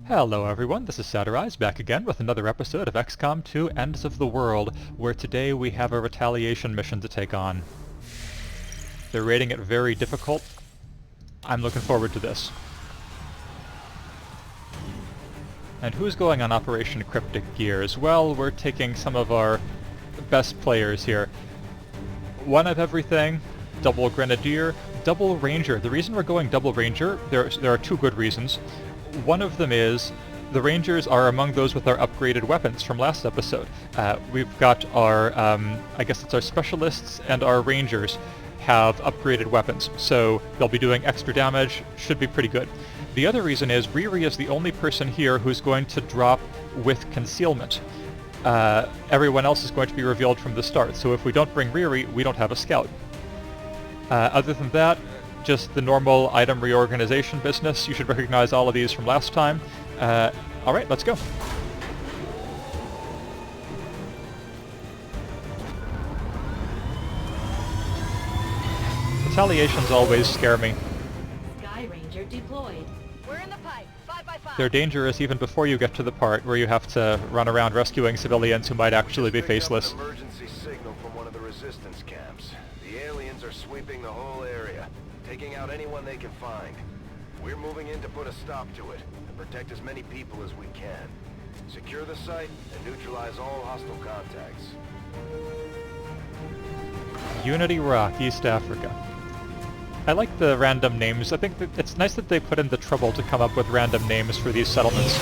Hello everyone, this is Satirize back again with another episode of XCOM 2 Ends of the World, where today we have a retaliation mission to take on. They're rating it very difficult. I'm looking forward to this. And who's going on Operation Cryptic Gears? Well, we're taking some of our best players here. One of everything, double Grenadier, double Ranger. The reason we're going double Ranger, there are two good reasons. One of them is the Rangers are among those with our upgraded weapons from last episode. We've got our, I guess it's our Specialists and our Rangers have upgraded weapons, so they'll be doing extra damage, should be pretty good. The other reason is Riri is the only person here who's going to drop with concealment. Everyone else is going to be revealed from the start, so if we don't bring Riri, we don't have a scout. Other than that, just the normal item reorganization business. You should recognize all of these from last time. Alright, let's go. Retaliations always scare me. Sky Ranger deployed. We're in the pipe. 5x5. They're dangerous even before you get to the part where you have to run around rescuing civilians who might actually be faceless. Emergency signal from one of the resistance camps. The aliens are sweeping the whole area, taking out anyone they can find. We're moving in to put a stop to it and protect as many people as we can. Secure the site and neutralize all hostile contacts. Unity Rock, East Africa. I like the random names. I think that it's nice that they put in the trouble to come up with random names for these settlements.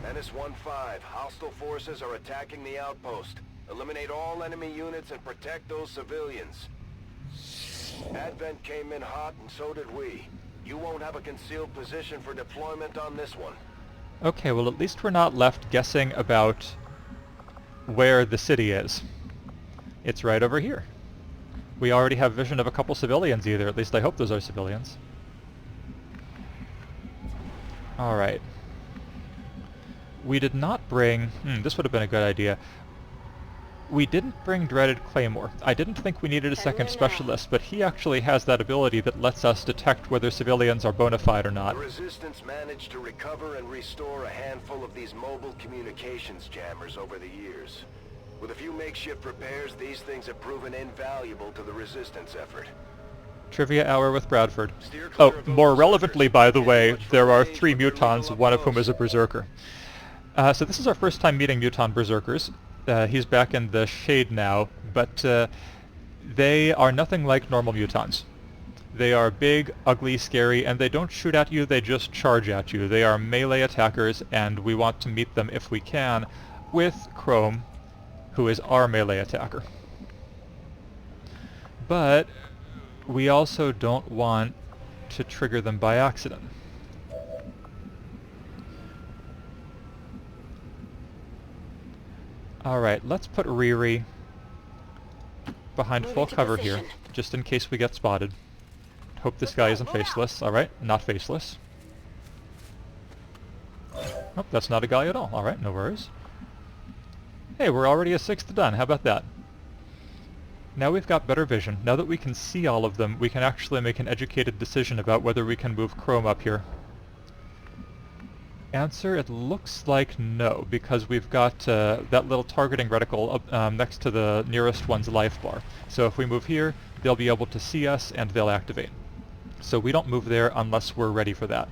Menace 1-5, hostile forces are attacking the outpost. Eliminate all enemy units and protect those civilians. Advent came in hot and so did we. You won't have a concealed position for deployment on this one. Okay, well at least we're not left guessing about where the city is. It's right over here. We already have vision of a couple civilians either, at least I hope those are civilians. Alright. We did not bring... this would have been a good idea. We didn't bring Dreaded Claymore. I didn't think we needed a second specialist, but he actually has that ability that lets us detect whether civilians are bona fide or not. The Resistance managed to recover and restore a handful of these mobile communications jammers over the years. With a few makeshift repairs, these things have proven invaluable to the Resistance effort. Trivia Hour with Bradford. Oh, more relevantly, by the way, there are 3 mutons, one of whom is a berserker. So this is our first time meeting muton berserkers. He's back in the shade now, but they are nothing like normal mutons. They are big, ugly, scary, and they don't shoot at you, they just charge at you. They are melee attackers, and we want to meet them if we can with Chrome, who is our melee attacker. But we also don't want to trigger them by accident. Alright, let's put Riri behind full cover here, just in case we get spotted. Hope this guy isn't faceless. Alright, not faceless. Oh, that's not a guy at all. Alright, no worries. Hey, we're already a 6th done. How about that? Now we've got better vision. Now that we can see all of them, we can actually make an educated decision about whether we can move Chrome up here. Answer, it looks like no, because we've got that little targeting reticle next to the nearest one's life bar. So if we move here, they'll be able to see us and they'll activate. So we don't move there unless we're ready for that.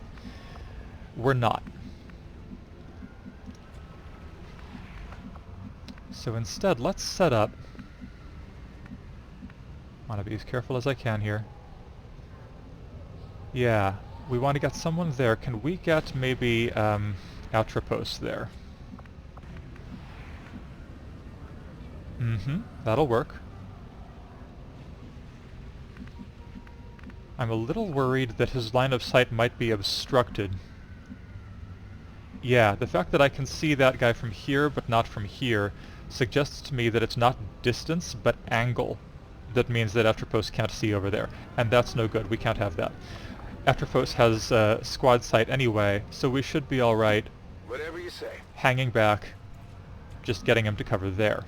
We're not. So instead, let's set up... I want to be as careful as I can here. Yeah. We want to get someone there. Can we get maybe Outrepost there? That'll work. I'm a little worried that his line of sight might be obstructed. Yeah, the fact that I can see that guy from here but not from here suggests to me that it's not distance but angle that means that Outrepost can't see over there. And that's no good. We can't have that. Outrepost has squad sight anyway, so we should be alright. Whatever you say. Hanging back, just getting him to cover there.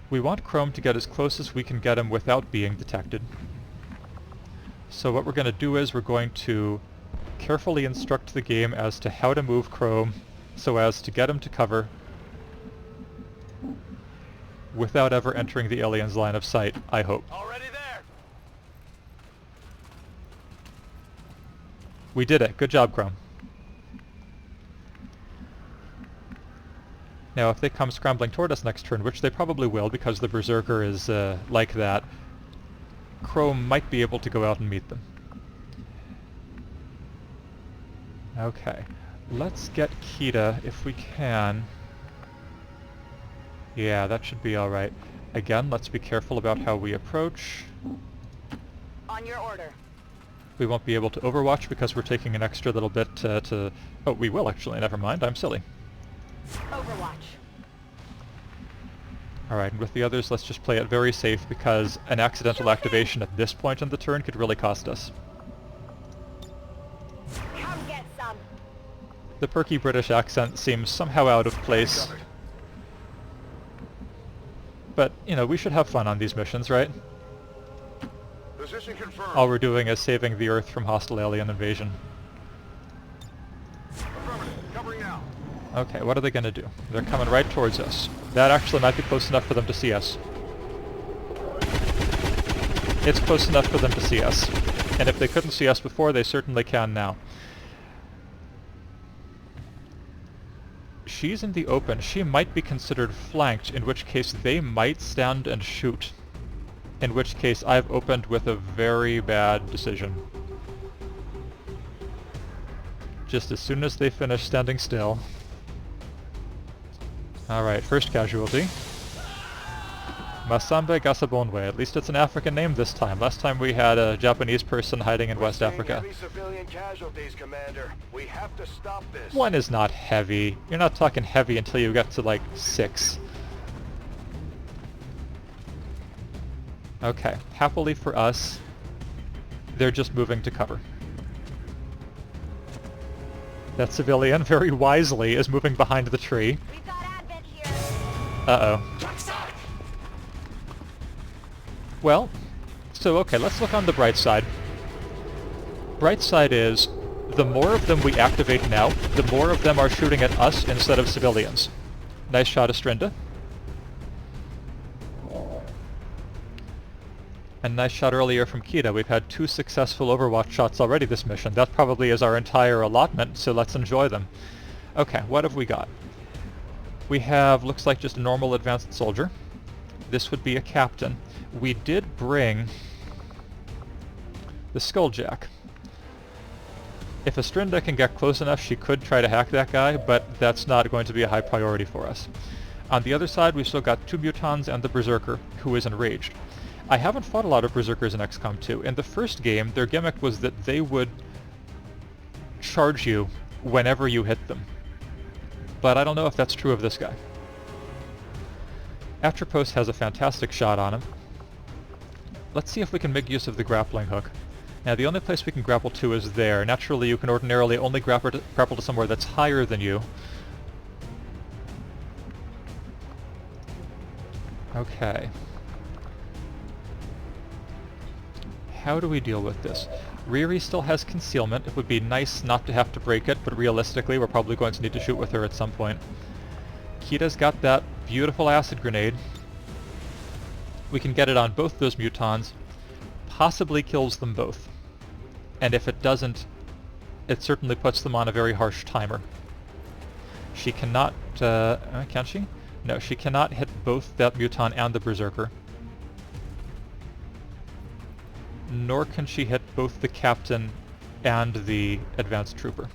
We want Chrome to get as close as we can get him without being detected. So what we're going to do is we're going to carefully instruct the game as to how to move Chrome so as to get him to cover without ever entering the alien's line of sight, I hope. Already there. We did it. Good job, Chrome. Now, if they come scrambling toward us next turn, which they probably will because the Berserker is like that, Chrome might be able to go out and meet them. Okay. Let's get Kita if we can. Yeah, that should be alright. Again, let's be careful about how we approach. On your order. We won't be able to overwatch because we're taking an extra little bit to... Oh, we will actually, never mind, I'm silly. Overwatch. Alright, and with the others, let's just play it very safe because an accidental activation at this point in the turn could really cost us. Come get some. The perky British accent seems somehow out of place. But, you know, we should have fun on these missions, right? Position confirmed. All we're doing is saving the Earth from hostile alien invasion. Affirmative. Covering now. Okay, what are they gonna do? They're coming right towards us. That actually might be close enough for them to see us. It's close enough for them to see us. And if they couldn't see us before, they certainly can now. She's in the open. She might be considered flanked, in which case they might stand and shoot. In which case I've opened with a very bad decision. Just as soon as they finish standing still. Alright, first casualty. Masambe Gasabonwe. At least it's an African name this time. Last time we had a Japanese person hiding in West Africa. Heavy civilian casualties, Commander. We have to stop this. One is not heavy. You're not talking heavy until you get to like 6. Okay, happily for us, they're just moving to cover. That civilian, very wisely, is moving behind the tree. We've got Advent here. Uh-oh. Well, so okay, let's look on the bright side. Bright side is, the more of them we activate now, the more of them are shooting at us instead of civilians. Nice shot, Astrinda. And nice shot earlier from Kita. We've had 2 successful Overwatch shots already this mission. That probably is our entire allotment, so let's enjoy them. Okay, what have we got? We have, looks like just a normal advanced soldier. This would be a captain. We did bring the Skulljack. If Astrinda can get close enough, she could try to hack that guy, but that's not going to be a high priority for us. On the other side, we've still got 2 Mutons and the Berserker, who is enraged. I haven't fought a lot of Berserkers in XCOM 2. In the first game, their gimmick was that they would charge you whenever you hit them. But I don't know if that's true of this guy. Atropos has a fantastic shot on him. Let's see if we can make use of the grappling hook. Now, the only place we can grapple to is there. Naturally, you can ordinarily only grapple to somewhere that's higher than you. Okay. How do we deal with this? Riri still has concealment. It would be nice not to have to break it, but realistically we're probably going to need to shoot with her at some point. Kita's got that beautiful acid grenade. We can get it on both those Mutons. Possibly kills them both. And if it doesn't, it certainly puts them on a very harsh timer. She cannot, can she? No, she cannot hit both that Muton and the Berserker. Nor can she hit both the Captain and the Advanced Trooper.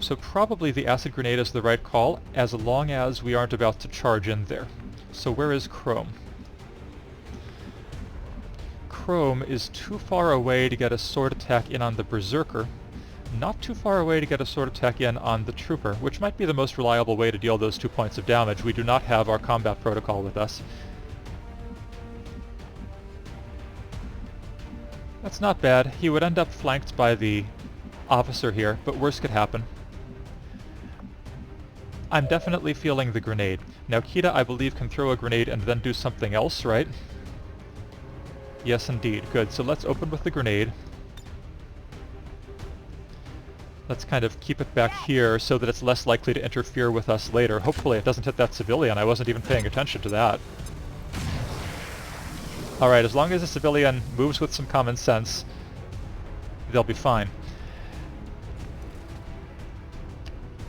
So probably the acid grenade is the right call, as long as we aren't about to charge in there. So where is Chrome? Chrome is too far away to get a sword attack in on the Berserker, not too far away to get a sword attack in on the Trooper, which might be the most reliable way to deal those 2 points of damage. We do not have our combat protocol with us. That's not bad. He would end up flanked by the officer here, but worse could happen. I'm definitely feeling the grenade. Now Kita, I believe, can throw a grenade and then do something else, right? Yes, indeed. Good. So let's open with the grenade. Let's kind of keep it back here so that it's less likely to interfere with us later. Hopefully it doesn't hit that civilian. I wasn't even paying attention to that. Alright, as long as the civilian moves with some common sense, they'll be fine.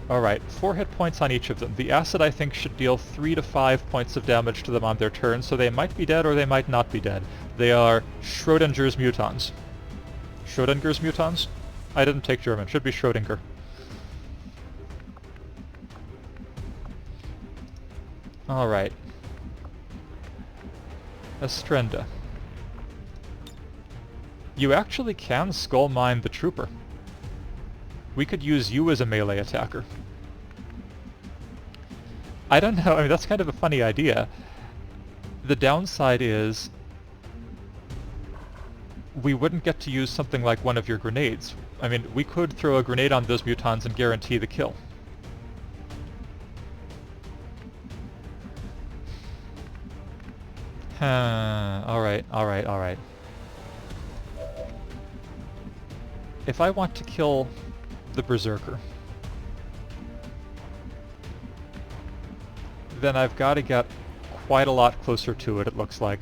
Alright, 4 hit points on each of them. The acid, I think, should deal 3 to 5 points of damage to them on their turn, so they might be dead or they might not be dead. They are Schrodinger's mutons. Schrodinger's mutons? I didn't take German. Should be Schrodinger. Alright. Estrenda. You actually can skull mine the trooper. We could use you as a melee attacker. I don't know, I mean, that's kind of a funny idea. The downside is we wouldn't get to use something like one of your grenades. I mean, we could throw a grenade on those mutons and guarantee the kill. Alright. If I want to kill the Berserker, then I've got to get quite a lot closer to it, it looks like.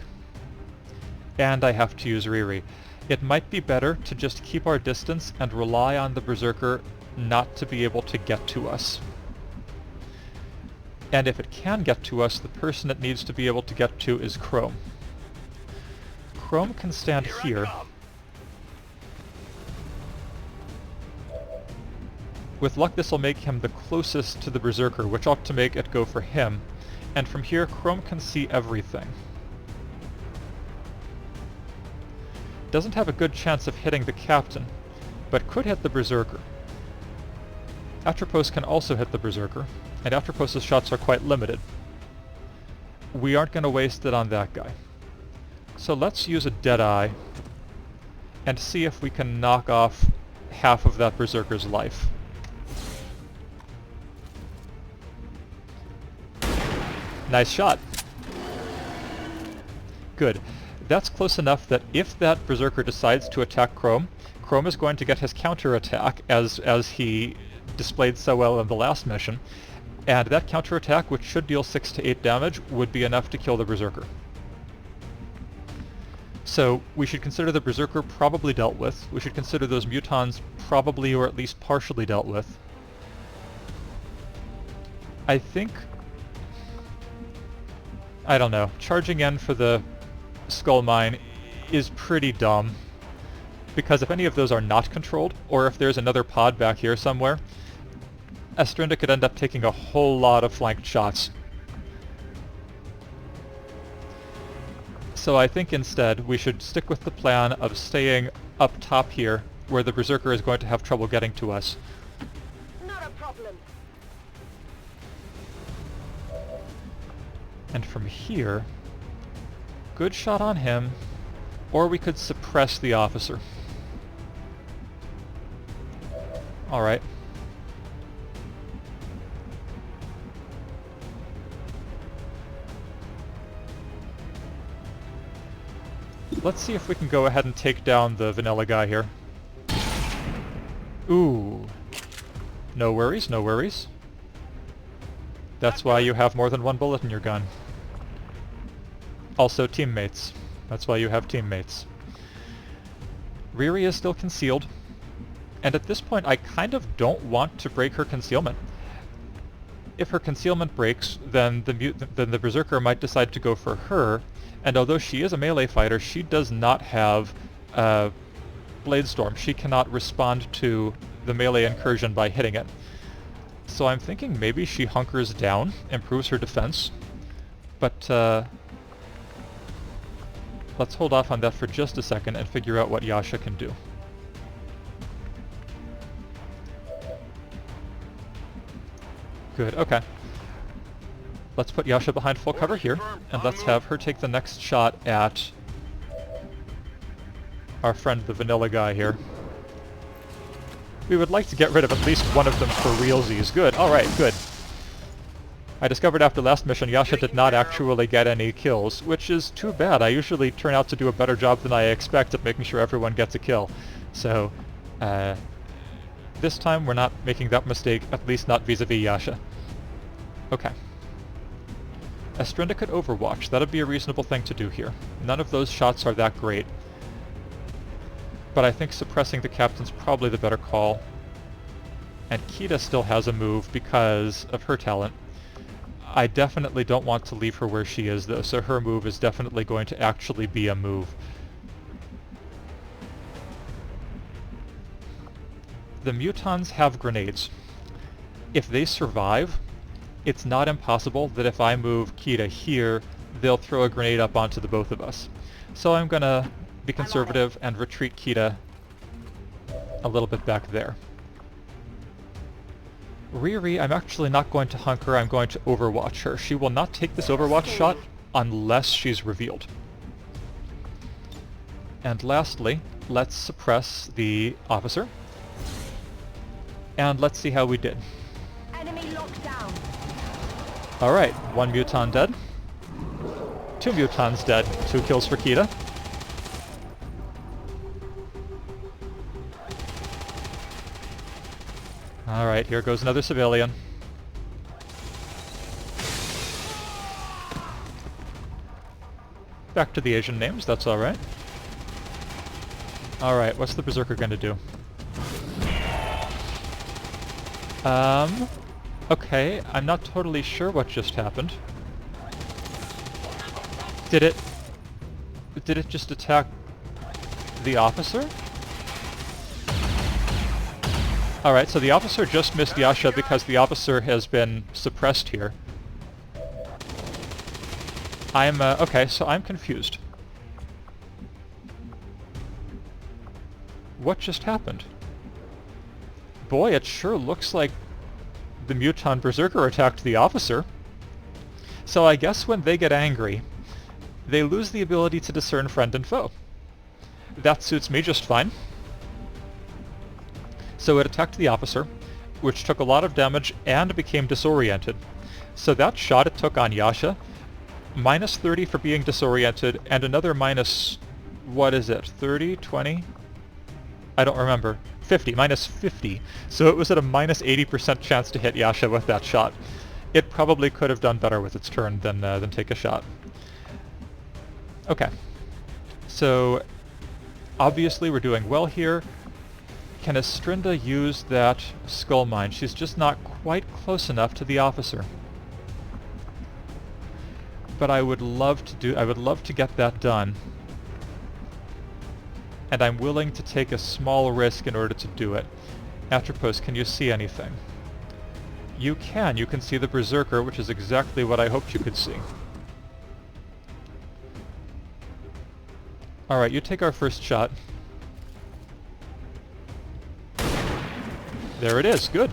And I have to use Riri. It might be better to just keep our distance and rely on the Berserker not to be able to get to us. And if it can get to us, the person it needs to be able to get to is Chrome. Chrome can stand here. With luck, this will make him the closest to the Berserker, which ought to make it go for him. And from here, Chrome can see everything. Doesn't have a good chance of hitting the Captain, but could hit the Berserker. Atropos can also hit the Berserker, and Atropos' shots are quite limited. We aren't going to waste it on that guy. So let's use a Deadeye and see if we can knock off half of that Berserker's life. Nice shot. Good. That's close enough that if that Berserker decides to attack Chrome, Chrome is going to get his counterattack as he displayed so well in the last mission, and that counterattack, which should deal 6 to 8 damage, would be enough to kill the Berserker. So we should consider the Berserker probably dealt with. We should consider those mutons probably or at least partially dealt with. I think... I don't know. Charging in for the Skull Mine is pretty dumb, because if any of those are not controlled, or if there's another pod back here somewhere, Estrenda could end up taking a whole lot of flanked shots. So I think instead we should stick with the plan of staying up top here, where the Berserker is going to have trouble getting to us. Not a problem. And from here, good shot on him, or we could suppress the officer. Alright. Let's see if we can go ahead and take down the vanilla guy here. Ooh. No worries, no worries. That's why you have more than one bullet in your gun. Also teammates. That's why you have teammates. Riri is still concealed, and at this point I kind of don't want to break her concealment. If her concealment breaks, then the Berserker might decide to go for her, and although she is a melee fighter, she does not have Blade Storm. She cannot respond to the melee incursion by hitting it. So I'm thinking maybe she hunkers down, improves her defense, but let's hold off on that for just a second and figure out what Yasha can do. Good, okay. Let's put Yasha behind full cover here, and let's have her take the next shot at our friend the vanilla guy here. We would like to get rid of at least one of them for realsies. Good, alright, good. I discovered after last mission Yasha did not actually get any kills, which is too bad. I usually turn out to do a better job than I expect at making sure everyone gets a kill. So, this time we're not making that mistake, at least not vis-a-vis Yasha. Okay. Estrinda could overwatch. That'd be a reasonable thing to do here. None of those shots are that great. But I think suppressing the captain's probably the better call. And Kita still has a move because of her talent. I definitely don't want to leave her where she is though, so her move is definitely going to actually be a move. The mutons have grenades. If they survive, it's not impossible that if I move Kita here, they'll throw a grenade up onto the both of us. So I'm gonna be conservative and retreat Kita a little bit back there. Riri, I'm actually not going to hunk her, I'm going to overwatch her. She will not take this overwatch shot unless she's revealed. And lastly, let's suppress the officer. And let's see how we did. Enemy locked down. Alright, 1 muton dead. 2 mutons dead. 2 kills for Kita. Alright, here goes another civilian. Back to the Asian names, that's alright. Alright, what's the Berserker gonna do? Okay, I'm not totally sure what just happened. Did it just attack the officer? Alright, so the officer just missed Yasha because the officer has been suppressed here. Okay, so I'm confused. What just happened? Boy, it sure looks like the Muton Berserker attacked the officer. So I guess when they get angry, they lose the ability to discern friend and foe. That suits me just fine. So it attacked the officer, which took a lot of damage and became disoriented. So that shot it took on Yasha, minus 30 for being disoriented, and another minus, what is it, 30, 20? I don't remember. 50, minus 50. So it was at a minus 80% chance to hit Yasha with that shot. It probably could have done better with its turn than take a shot. Okay. So, obviously we're doing well here. Can Estrinda use that skull mine? She's just not quite close enough to the officer. But I would love to get that done. And I'm willing to take a small risk in order to do it. Atropos, can you see anything? You can see the Berserker, which is exactly what I hoped you could see. Alright, you take our first shot. There it is, good.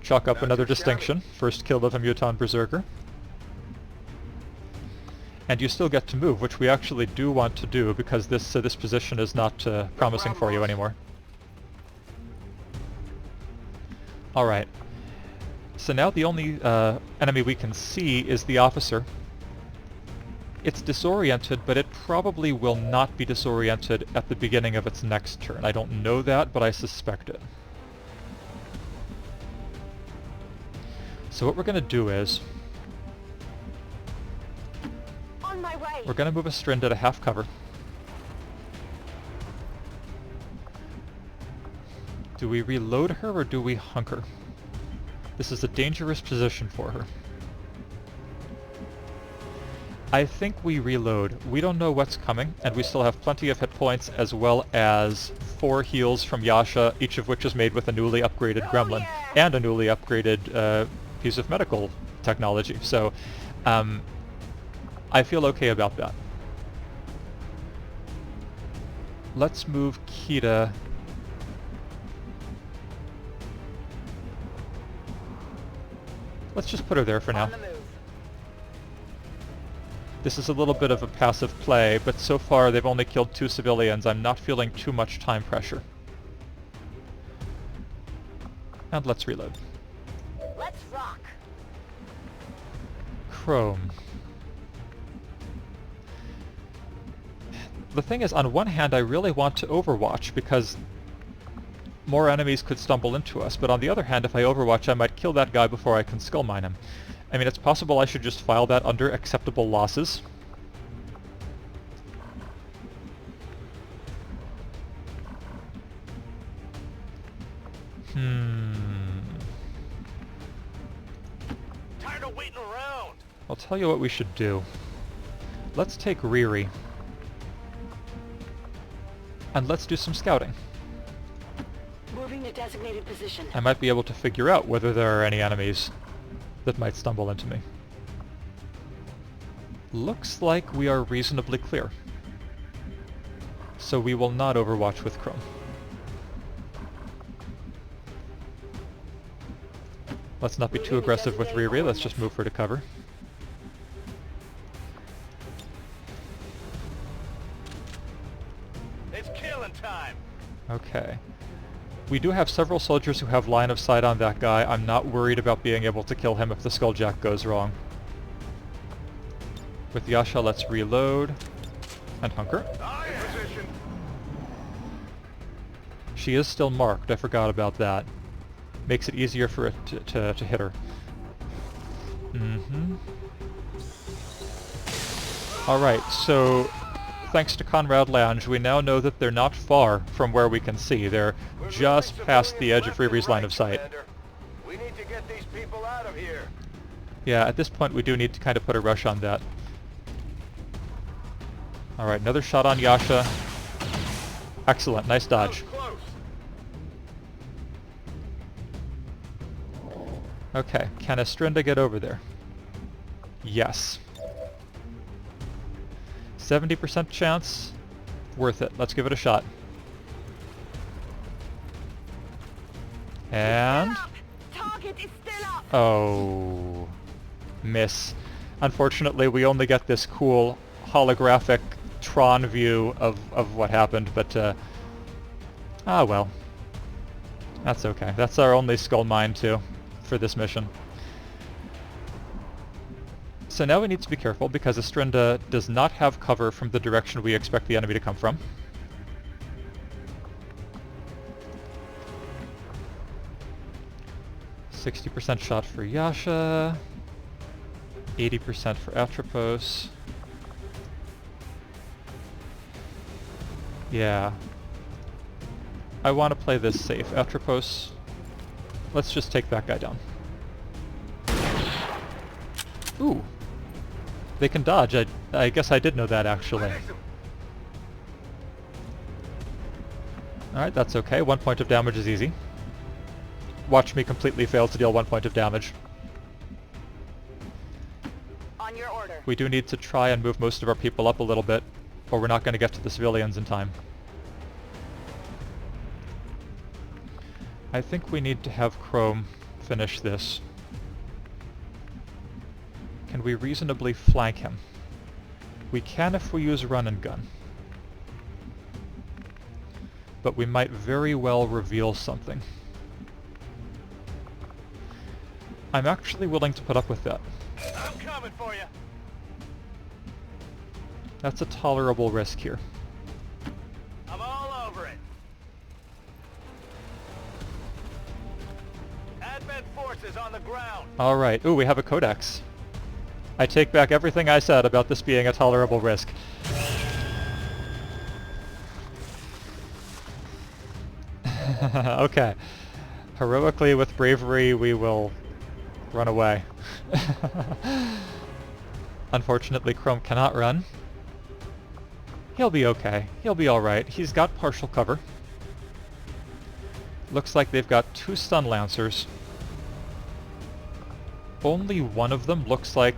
Chalk up another distinction. First kill of a Muton Berserker. And you still get to move, which we actually do want to do because this position is not promising for you anymore. Alright. So now the only enemy we can see is the officer. It's disoriented, but it probably will not be disoriented at the beginning of its next turn. I don't know that, but I suspect it. So what we're going to do is we're going to move Estrinda to half cover. Do we reload her or do we hunk her? This is a dangerous position for her. I think we reload. We don't know what's coming, and we still have plenty of hit points as well as 4 heals from Yasha, each of which is made with a newly upgraded gremlin and a newly upgraded piece of medical technology. So, I feel okay about that. Let's move Kita. Let's just put her there for now. This is a little bit of a passive play, but so far they've only killed 2 civilians. I'm not feeling too much time pressure. And let's reload. Chrome. The thing is, on one hand, I really want to Overwatch, because more enemies could stumble into us, but on the other hand, if I Overwatch, I might kill that guy before I can skull mine him. I mean, it's possible I should just file that under acceptable losses. Tired of waiting around. I'll tell you what we should do. Let's take Riri. And let's do some scouting. Moving to designated position. I might be able to figure out whether there are any enemies that might stumble into me. Looks like we are reasonably clear. So we will not Overwatch with Chrome. Let's not be too aggressive with Riri, let's just move her to cover. It's killing time. Okay. We do have several soldiers who have line of sight on that guy. I'm not worried about being able to kill him if the Skulljack goes wrong. With Yasha, let's reload and hunker. Position. She is still marked, I forgot about that. Makes it easier for it to hit her. Alright, so thanks to Conrad Lange, we now know that they're not far from where we can see. They're just past the edge of Riri's line of sight. We need to get these people out of here. Yeah, at this point we do need to kind of put a rush on that. Alright, another shot on Yasha. Excellent, nice dodge. Close. Okay, can Estrinda get over there? Yes. 70% chance. Worth it. Let's give it a shot. And... Target is still up. oh... miss. Unfortunately, we only get this cool holographic Tron view of what happened, but ah well. That's okay. That's our only skull mine too, for this mission. So now we need to be careful because Estrinda does not have cover from the direction we expect the enemy to come from. %60 shot for Yasha, 80% for Atropos. Yeah. I want to play this safe. Atropos, let's just take that guy down. Ooh. They can dodge. I guess I did know that, actually. Alright, that's okay. 1 point of damage is easy. Watch me completely fail to deal 1 point of damage. On your order. We do need to try and move most of our people up a little bit, or we're not going to get to the civilians in time. I think we need to have Chrome finish this. Can we reasonably flank him? We can if we use run and gun. But we might very well reveal something. I'm actually willing to put up with that. I'm coming for you. That's a tolerable risk here. I'm all over it. Advent forces on the ground. Alright, ooh, we have a codex. I take back everything I said about this being a tolerable risk. Okay. Heroically with bravery we will run away. Unfortunately, Chrome cannot run. He'll be okay. He'll be alright. He's got partial cover. Looks like they've got 2 stun lancers. Only one of them looks like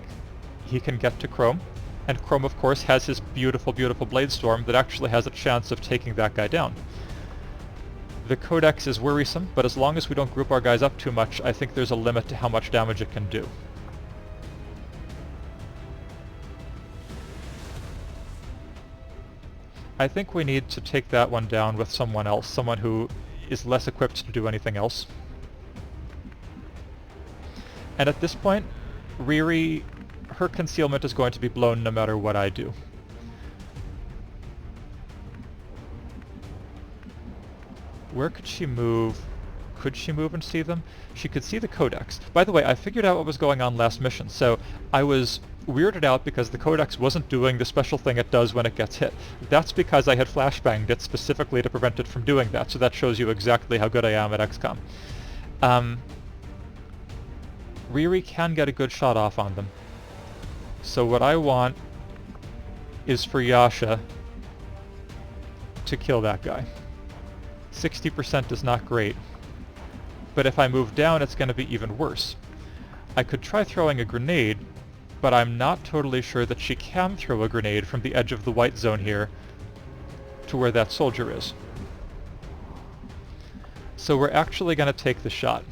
he can get to Chrome. And Chrome, of course, has his beautiful, beautiful Blade Storm that actually has a chance of taking that guy down. The Codex is worrisome, but as long as we don't group our guys up too much, I think there's a limit to how much damage it can do. I think we need to take that one down with someone else, someone who is less equipped to do anything else. And at this point, Riri, her concealment is going to be blown no matter what I do. Where could she move? Could she move and see them? She could see the codex. By the way, I figured out what was going on last mission, so I was weirded out because the codex wasn't doing the special thing it does when it gets hit. That's because I had flashbanged it specifically to prevent it from doing that, so that shows you exactly how good I am at XCOM. Riri can get a good shot off on them. So what I want is for Yasha to kill that guy. 60% is not great, but if I move down it's going to be even worse. I could try throwing a grenade, but I'm not totally sure that she can throw a grenade from the edge of the white zone here to where that soldier is. So we're actually going to take the shot.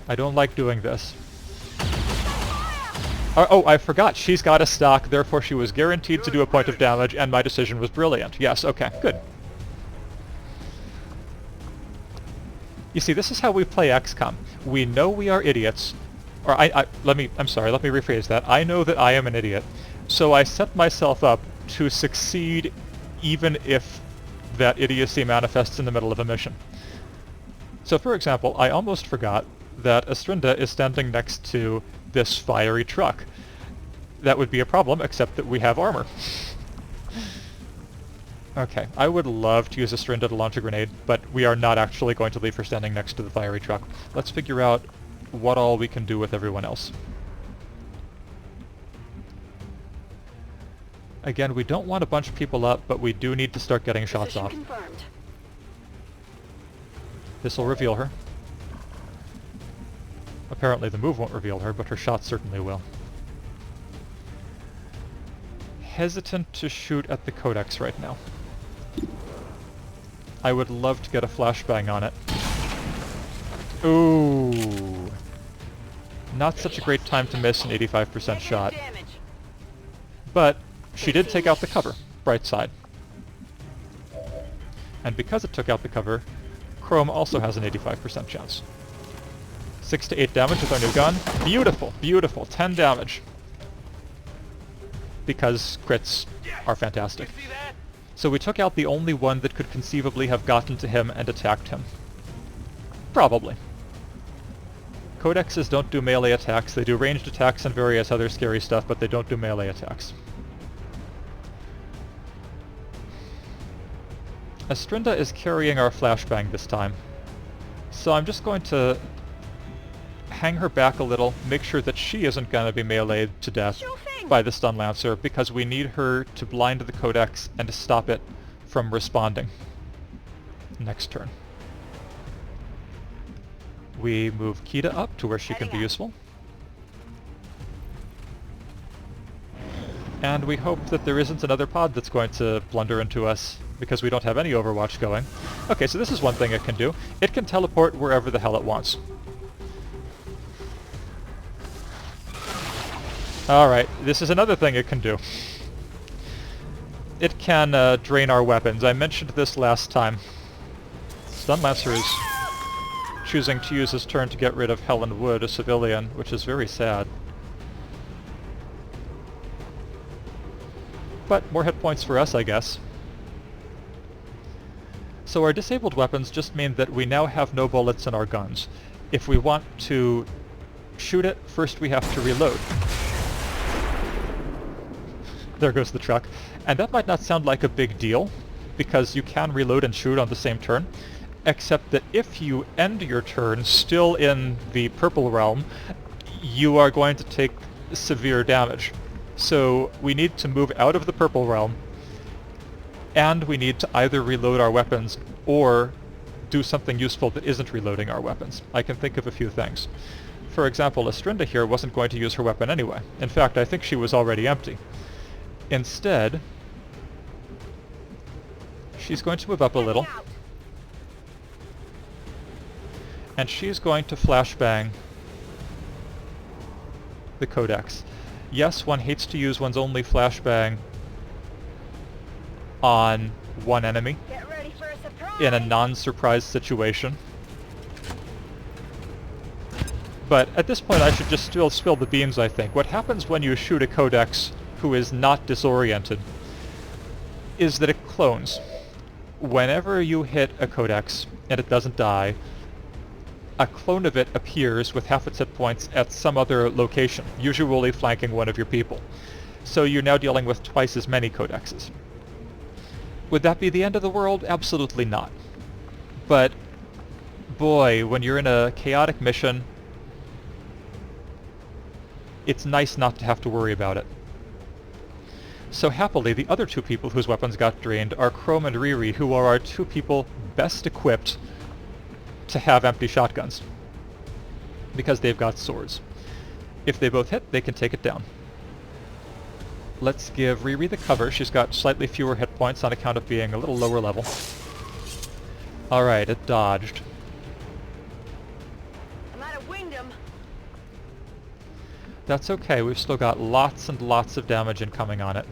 I don't like doing this. Oh, I forgot. She's got a stock, therefore she was guaranteed to do a point of damage, and my decision was brilliant. Yes, okay, good. You see, this is how we play XCOM. We know we are idiots. Or let me rephrase that. I know that I am an idiot. So I set myself up to succeed even if that idiocy manifests in the middle of a mission. So for example, I almost forgot that Astrinda is standing next to this fiery truck. That would be a problem, except that we have armor. Okay, I would love to use Astrinda to launch a grenade, but we are not actually going to leave her standing next to the fiery truck. Let's figure out what all we can do with everyone else. Again, we don't want a bunch of people up, but we do need to start getting shots off. Confirmed. This will reveal her. Apparently the move won't reveal her, but her shots certainly will. Hesitant to shoot at the codex right now. I would love to get a flashbang on it. Ooh. Not such a great time to miss an 85% shot. But she did take out the cover, bright side. And because it took out the cover, Chrome also has an 85% chance. 6 to 8 damage with our new gun. Beautiful, beautiful. 10 damage. Because crits are fantastic. So we took out the only one that could conceivably have gotten to him and attacked him. Probably. Codexes don't do melee attacks. They do ranged attacks and various other scary stuff, but they don't do melee attacks. Astrinda is carrying our flashbang this time. So I'm just going to hang her back a little, make sure that she isn't going to be meleeed to death by the stun lancer, because we need her to blind the codex and to stop it from responding. Next turn. We move Kita up to where she can be useful. And we hope that there isn't another pod that's going to blunder into us, because we don't have any Overwatch going. Okay, so this is one thing it can do. It can teleport wherever the hell it wants. Alright, this is another thing it can do. It can drain our weapons. I mentioned this last time. Stun Lancer is choosing to use his turn to get rid of Helen Wood, a civilian, which is very sad. But more hit points for us, I guess. So our disabled weapons just mean that we now have no bullets in our guns. If we want to shoot it, first we have to reload. There goes the truck. And that might not sound like a big deal, because you can reload and shoot on the same turn, except that if you end your turn still in the purple realm, you are going to take severe damage. So we need to move out of the purple realm, and we need to either reload our weapons or do something useful that isn't reloading our weapons. I can think of a few things. For example, Astrinda here wasn't going to use her weapon anyway. In fact, I think she was already empty. Instead, she's going to move up a little, and she's going to flashbang the codex. Yes, one hates to use one's only flashbang on one enemy in a non-surprise situation. But at this point I should just still spill the beans, I think. What happens when you shoot a codex who is not disoriented is that it clones. Whenever you hit a codex and it doesn't die, a clone of it appears with half its hit points at some other location, usually flanking one of your people. So you're now dealing with twice as many codexes. Would that be the end of the world? Absolutely not. But boy, when you're in a chaotic mission, it's nice not to have to worry about it. So happily, the other two people whose weapons got drained are Chrome and Riri, who are our two people best equipped to have empty shotguns, because they've got swords. If they both hit, they can take it down. Let's give Riri the cover. She's got slightly fewer hit points on account of being a little lower level. Alright, it dodged. I'm out of wingdom. That's okay, we've still got lots and lots of damage incoming on it.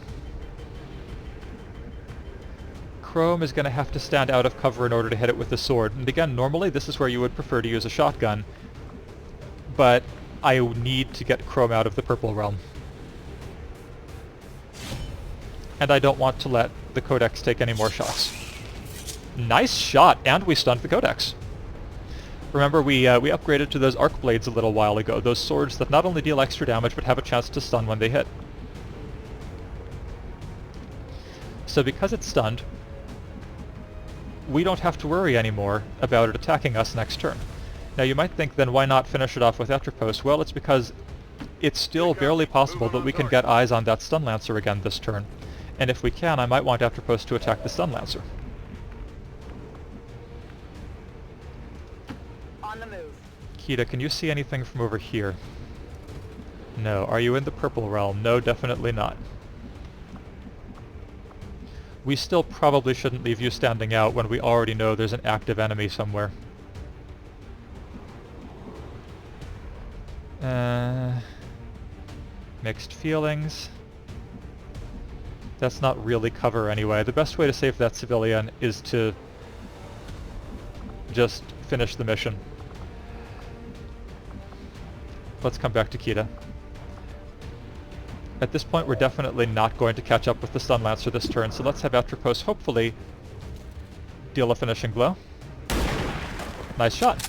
Chrome is going to have to stand out of cover in order to hit it with the sword. And again, normally this is where you would prefer to use a shotgun, but I need to get Chrome out of the purple realm. And I don't want to let the codex take any more shots. Nice shot, and we stunned the codex. Remember, we upgraded to those arc blades a little while ago, those swords that not only deal extra damage but have a chance to stun when they hit. So because it's stunned, we don't have to worry anymore about it attacking us next turn. Now you might think, then why not finish it off with Etropos? Well, it's because it's still barely possible that we can get eyes on that Stun Lancer again this turn. And if we can, I might want Etropos to attack the Stun Lancer. On the move. Kita, can you see anything from over here? No. Are you in the purple realm? No, definitely not. We still probably shouldn't leave you standing out when we already know there's an active enemy somewhere. Mixed feelings. That's not really cover anyway. The best way to save that civilian is to just finish the mission. Let's come back to Kita. At this point, we're definitely not going to catch up with the Stun Lancer this turn, so let's have Atropos hopefully deal a finishing blow. Nice shot.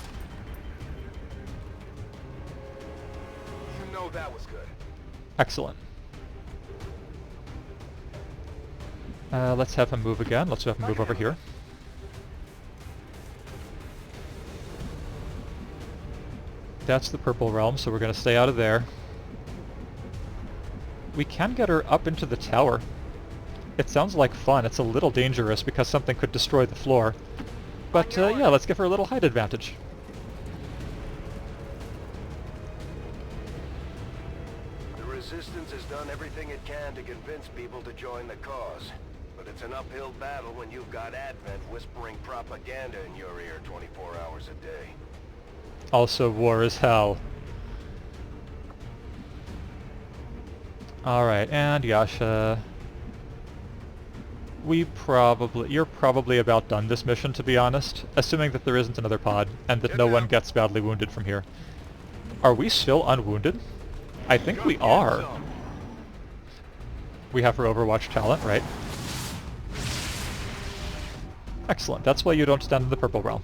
You know that was good. Excellent. Let's have him move again. Let's have him move over here. That's the purple realm, so we're going to stay out of there. We can get her up into the tower. It sounds like fun. It's a little dangerous because something could destroy the floor. But yeah, let's give her a little height advantage. The Resistance has done everything it can to convince people to join the cause. But it's an uphill battle when you've got Advent whispering propaganda in your ear 24 hours a day. Also, war is hell. Alright, and Yasha... You're probably about done this mission, to be honest, assuming that there isn't another pod, and that no one gets badly wounded from here. Are we still unwounded? I think we are. We have her Overwatch talent, right? Excellent, that's why you don't stand in the purple realm.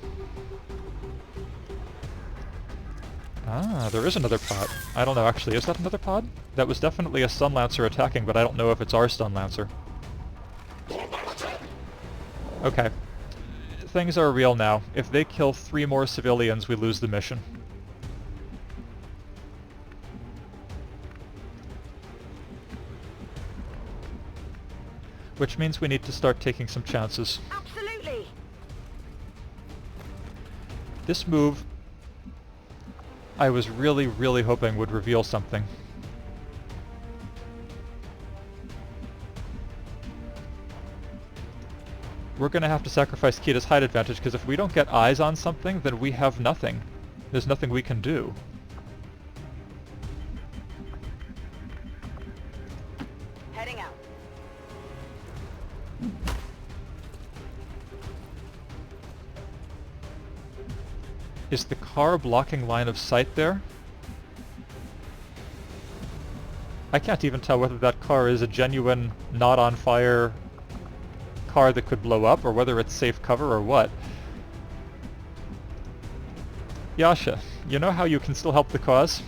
Ah, there is another pod. I don't know, actually, is that another pod? That was definitely a Stun Lancer attacking, but I don't know if it's our Stun Lancer. Okay. Things are real now. If they kill 3 more civilians, we lose the mission. Which means we need to start taking some chances. Absolutely. This move, I was really, really hoping would reveal something. We're gonna have to sacrifice Kita's height advantage, because if we don't get eyes on something, then we have nothing. There's nothing we can do. Heading out. Is the car blocking line of sight there? I can't even tell whether that car is a genuine, not on fire car that could blow up, or whether it's safe cover or what. Yasha, you know how you can still help the cause?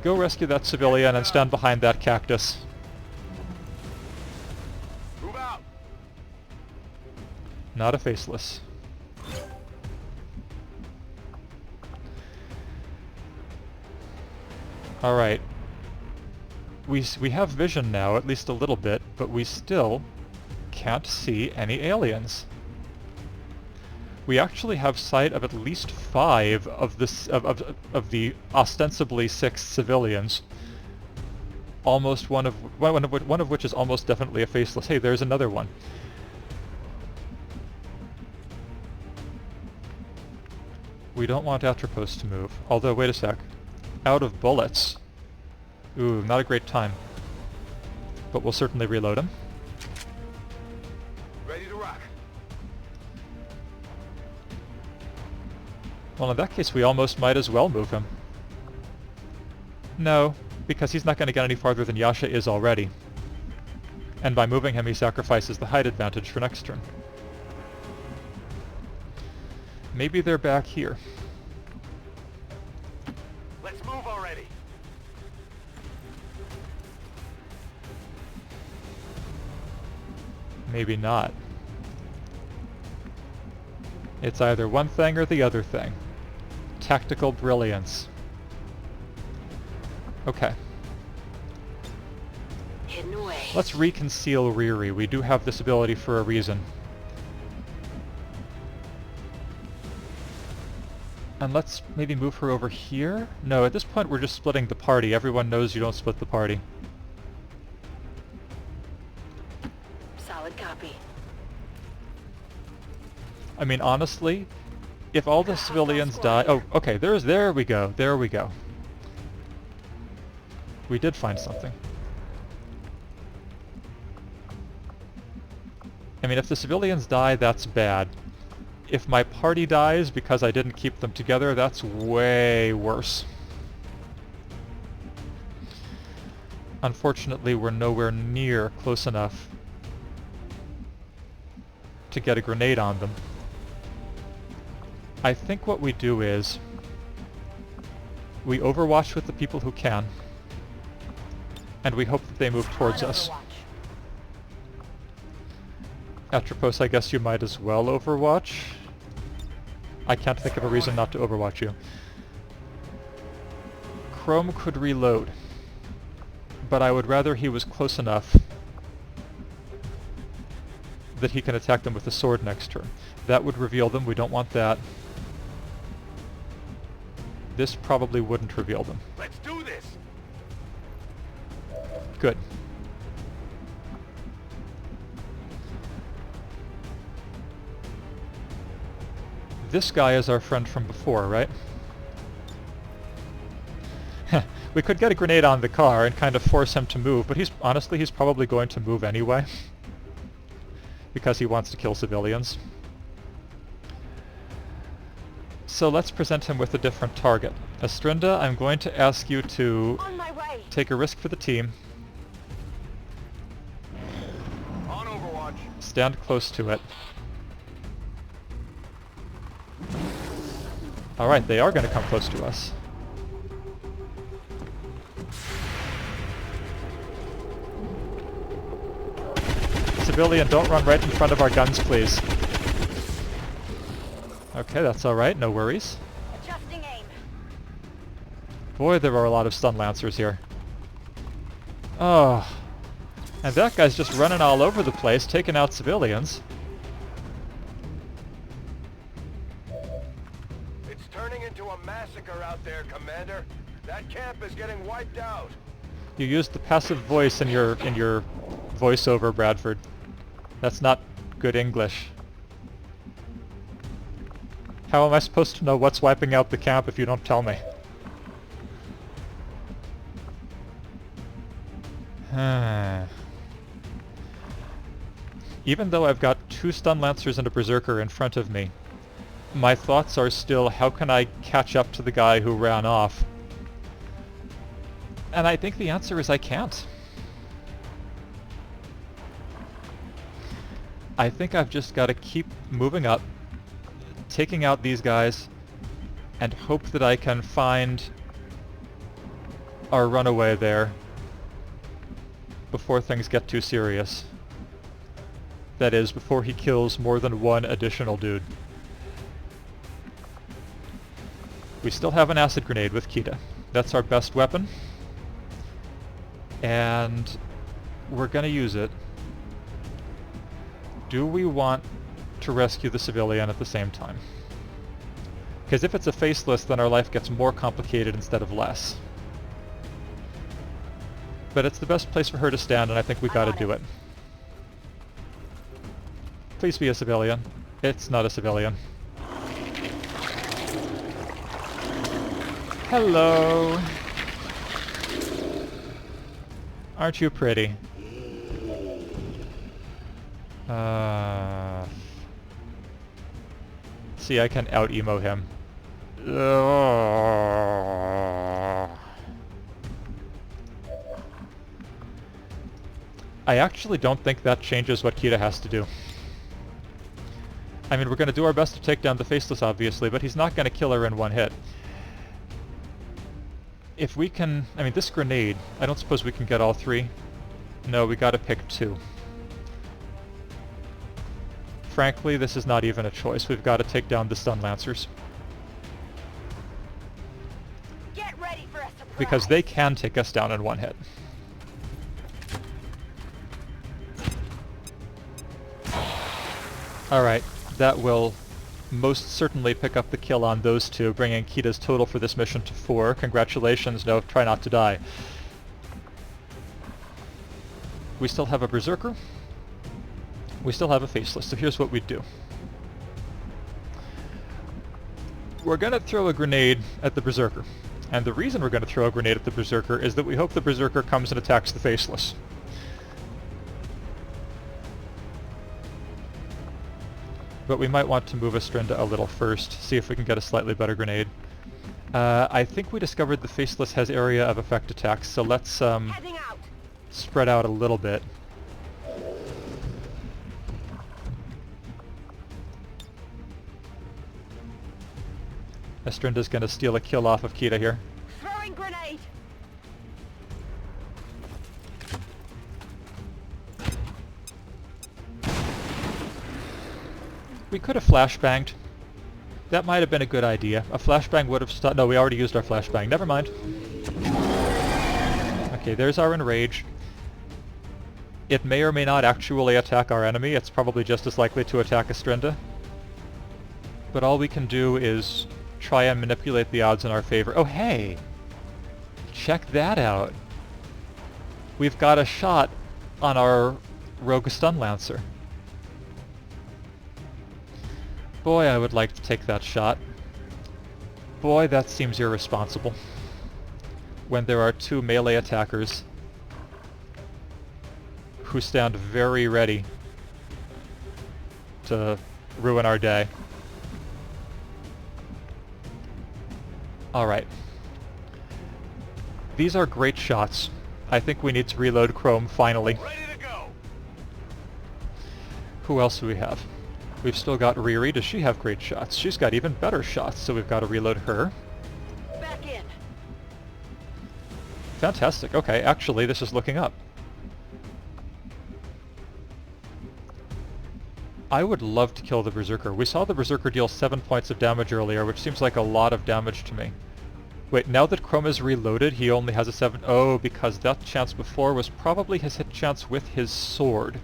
Go rescue that civilian and stand behind that cactus. Move out. Not a faceless. Alright. We have vision now, at least a little bit, but we still can't see any aliens. We actually have sight of at least 5 of the ostensibly 6 civilians. Almost one of which is almost definitely a faceless. Hey, there's another one. We don't want Atropos to move. Although, wait a sec. Out of bullets. Ooh, not a great time. But we'll certainly reload him. Ready to rock. Well, in that case, we almost might as well move him. No, because he's not going to get any farther than Yasha is already. And by moving him, he sacrifices the height advantage for next turn. Maybe they're back here. Let's move already. Maybe not. It's either one thing or the other thing. Tactical brilliance. Okay. Hidden away. Let's reconceal Riri. We do have this ability for a reason. And let's maybe move her over here? No, at this point we're just splitting the party. Everyone knows you don't split the party. Solid copy. I mean, honestly, if all the civilians die... Oh, okay, there we go, there we go. We did find something. I mean, if the civilians die, that's bad. If my party dies because I didn't keep them together, that's way worse. Unfortunately, we're nowhere near close enough to get a grenade on them. I think what we do is we overwatch with the people who can, and we hope that they move towards us. Atropos, I guess you might as well overwatch. I can't think of a reason not to overwatch you. Chrome could reload, but I would rather he was close enough that he can attack them with a sword next turn. That would reveal them, we don't want that. This probably wouldn't reveal them. Let's do this. Good. This guy is our friend from before, right? We could get a grenade on the car and kind of force him to move, but honestly, he's probably going to move anyway. Because he wants to kill civilians. So let's present him with a different target. Astrinda, I'm going to ask you to On my way. take a risk for the team. On Overwatch. Stand close to it. Alright, they are going to come close to us. Civilian, don't run right in front of our guns, please. Okay, that's alright, no worries. Adjusting aim. Boy, there are a lot of stun lancers here. Oh. And that guy's just running all over the place, taking out civilians. It's turning into a massacre out there, Commander. That camp is getting wiped out. You used the passive voice in your voiceover, Bradford. That's not good English. How am I supposed to know what's wiping out the camp if you don't tell me? Even though I've got 2 stun lancers and a berserker in front of me, my thoughts are still, how can I catch up to the guy who ran off And I think the answer is I can't. I think I've just got to keep moving up, taking out these guys, and hope that I can find our runaway there before things get too serious. That is, before he kills more than one additional dude. We still have an acid grenade with Kita. That's our best weapon. And we're gonna use it. Do we want to rescue the civilian at the same time? Because if it's a faceless, then our life gets more complicated instead of less. But it's the best place for her to stand, and I think we gotta do it. Please be a civilian. It's not a civilian. Hello! Aren't you pretty? See, I can out-emo him. I actually don't think that changes what Kita has to do. I mean, we're going to do our best to take down the Faceless, obviously, but he's not going to kill her in one hit. If we can... I mean, this grenade, I don't suppose we can get all three. No, we gotta pick two. Frankly, this is not even a choice. We've got to take down the Stun Lancers. Get ready for a surprise. Because they can take us down in one hit. Alright, that will most certainly pick up the kill on those two, bringing Kita's total for this mission to 4. Congratulations, no, try not to die. We still have a Berserker. We still have a Faceless, so here's what we do. We're gonna throw a grenade at the Berserker. And the reason we're gonna throw a grenade at the Berserker is that we hope the Berserker comes and attacks the Faceless. But we might want to move Astrinda a little first, see if we can get a slightly better grenade. I think we discovered the Faceless has area of effect attacks, so let's spread out a little bit. Astrinda's gonna steal a kill off of Kita here. Throwing grenade. We could have flashbanged. That might have been a good idea. A flashbang would have stopped. No, we already used our flashbang. Never mind. Okay, there's our enrage. It may or may not actually attack our enemy. It's probably just as likely to attack Astrinda. But all we can do is try and manipulate the odds in our favor. Oh, hey! Check that out. We've got a shot on our Rogue Stun Lancer. Boy, I would like to take that shot. Boy, that seems irresponsible. When there are two melee attackers who stand very ready to ruin our day. Alright. These are great shots. I think we need to reload Chrome finally. Ready to go. Who else do we have? We've still got Riri. Does she have great shots? She's got even better shots, so we've got to reload her. Back in. Fantastic. Okay, actually, this is looking up. I would love to kill the Berserker. We saw the Berserker deal 7 points of damage earlier, which seems like a lot of damage to me. Wait, now that Chrome is reloaded, he only has a 7... Oh, because that chance before was probably his hit chance with his sword.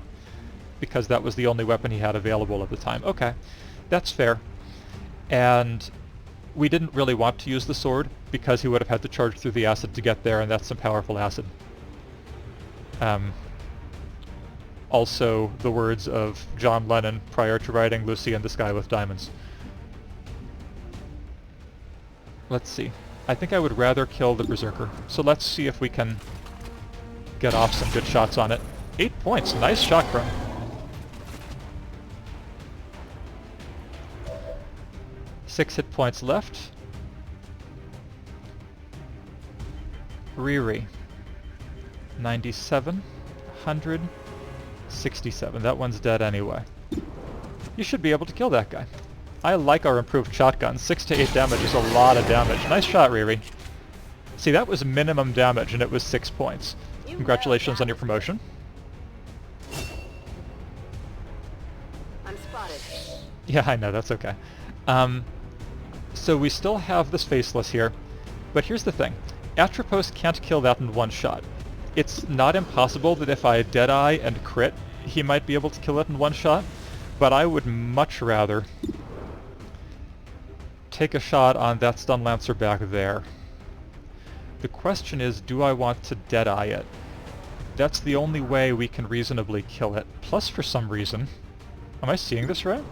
Because that was the only weapon he had available at the time. Okay, that's fair. And we didn't really want to use the sword, because he would have had to charge through the acid to get there, and that's some powerful acid. Also, the words of John Lennon prior to writing Lucy in the Sky with Diamonds. Let's see. I think I would rather kill the Berserker. So let's see if we can get off some good shots on it. 8 points. Nice shot, Chrome. Six hit points left. Riri. 97, 100, 67. That one's dead anyway. You should be able to kill that guy. I like our improved shotgun. 6 to 8 damage is a lot of damage. Nice shot, Riri. See, that was minimum damage, and it was 6 points. Congratulations on your promotion. I'm spotted. Yeah, I know, that's okay. So we still have this Faceless here, but here's the thing. Atropos can't kill that in one shot. It's not impossible that if I Deadeye and crit, he might be able to kill it in one shot, but I would much rather take a shot on that Stun Lancer back there. The question is, do I want to Deadeye it? That's the only way we can reasonably kill it. Plus, for some reason... Am I seeing this right?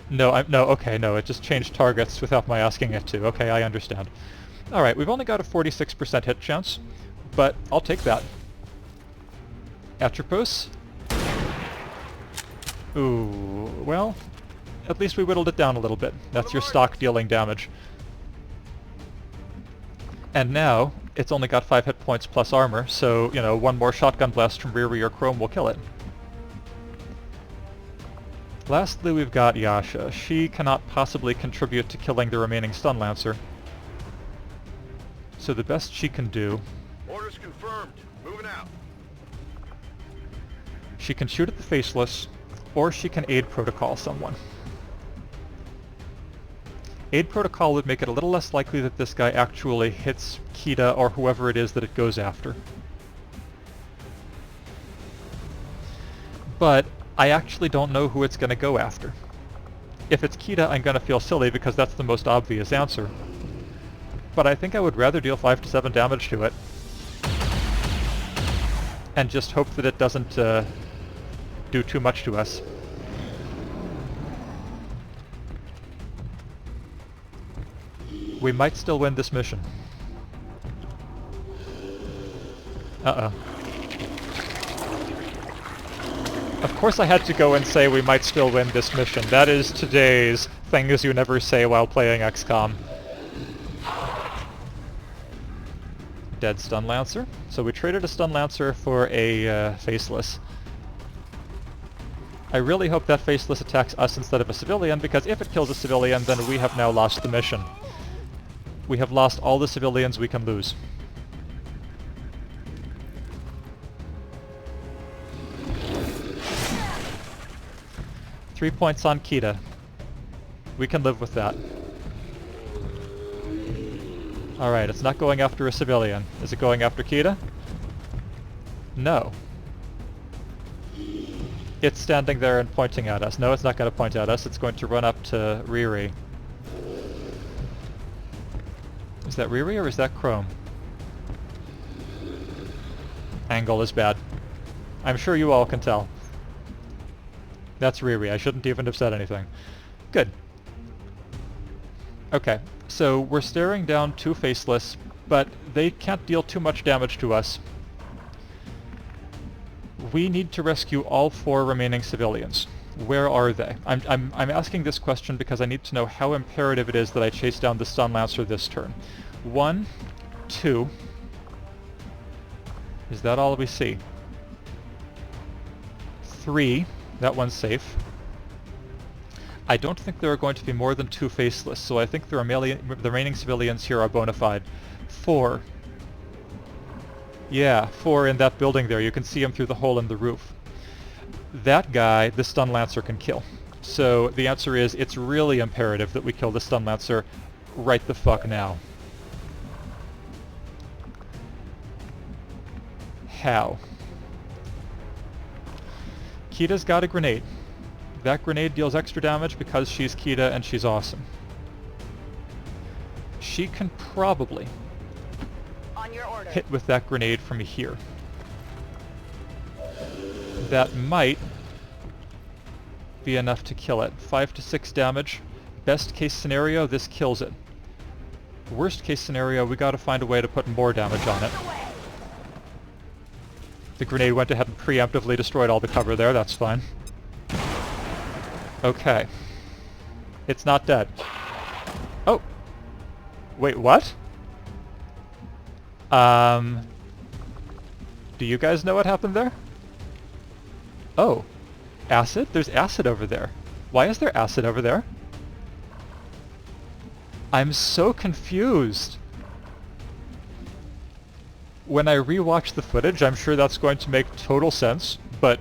No, it just changed targets without my asking it to. Okay, I understand. Alright, we've only got a 46% hit chance, but I'll take that. Atropos? Ooh, well, at least we whittled it down a little bit. That's your stock dealing damage. And now, it's only got 5 hit points plus armor, so, you know, one more shotgun blast from Riri or Chrome will kill it. Lastly, we've got Yasha. She cannot possibly contribute to killing the remaining Stun Lancer. So the best she can do... Orders confirmed. Moving out. She can shoot at the Faceless, or she can aid protocol someone. Aid protocol would make it a little less likely that this guy actually hits Kita or whoever it is that it goes after. But I actually don't know who it's going to go after. If it's Kita, I'm going to feel silly because that's the most obvious answer. But I think I would rather deal 5 to 7 damage to it. And just hope that it doesn't do too much to us. We might still win this mission. Uh-oh. Of course I had to go and say we might still win this mission. That is today's things you never say while playing XCOM. Dead Stun Lancer. So we traded a Stun Lancer for a Faceless. I really hope that Faceless attacks us instead of a civilian, because if it kills a civilian, then we have now lost the mission. We have lost all the civilians we can lose. Three points on Kita. We can live with that. Alright, it's not going after a civilian. Is it going after Kita? No. It's standing there and pointing at us. No, it's not going to point at us. It's going to run up to Riri. Is that Riri or is that Chrome? Angle is bad. I'm sure you all can tell. That's Riri. I shouldn't even have said anything. Good. Okay, so we're staring down two Faceless, but they can't deal too much damage to us. We need to rescue all 4 remaining civilians. Where are they? I'm asking this question because I need to know how imperative it is that I chase down the Stun Lancer this turn. 1, 2. Is that all we see? 3. That one's safe. I don't think there are going to be more than 2 Faceless, so I think the remaining civilians here are bona fide. 4. Yeah, 4 in that building there. You can see him through the hole in the roof. That guy, the Stun Lancer can kill. So the answer is, it's really imperative that we kill the Stun Lancer right the fuck now. How? Kita's got a grenade. That grenade deals extra damage because she's Kita and she's awesome. She can probably On your order. hit with that grenade from here. That might be enough to kill it. 5 to 6 damage. Best case scenario, this kills it. Worst case scenario, we gotta find a way to put more damage on it. The grenade went ahead and preemptively destroyed all the cover there, that's fine. Okay. It's not dead. Oh! Wait, what? Do you guys know what happened there? Oh. Acid? There's acid over there. Why is there acid over there? I'm so confused. When I rewatch the footage, I'm sure that's going to make total sense, but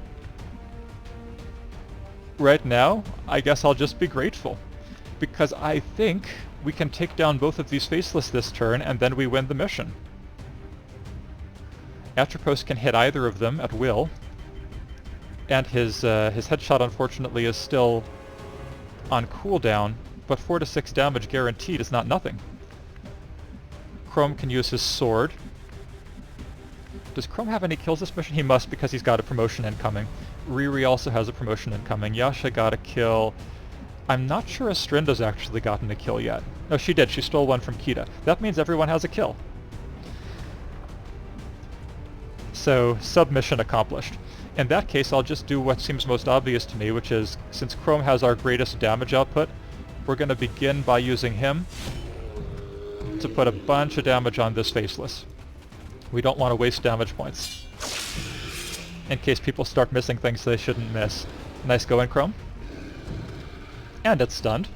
right now, I guess I'll just be grateful. Because I think we can take down both of these faceless this turn, and then we win the mission. Atropos can hit either of them at will, and his headshot unfortunately is still on cooldown, but 4 to 6 damage guaranteed is not nothing. Chrome can use his sword. Does Chrome have any kills this mission? He must, because he's got a promotion incoming. Riri also has a promotion incoming. Yasha got a kill. I'm not sure Estrinda's actually gotten a kill yet. No, she did. She stole one from Kita. That means everyone has a kill. So, submission accomplished. In that case, I'll just do what seems most obvious to me, which is, since Chrome has our greatest damage output, we're going to begin by using him to put a bunch of damage on this faceless. We don't want to waste damage points, in case people start missing things they shouldn't miss. Nice going, Chrome. And it's stunned.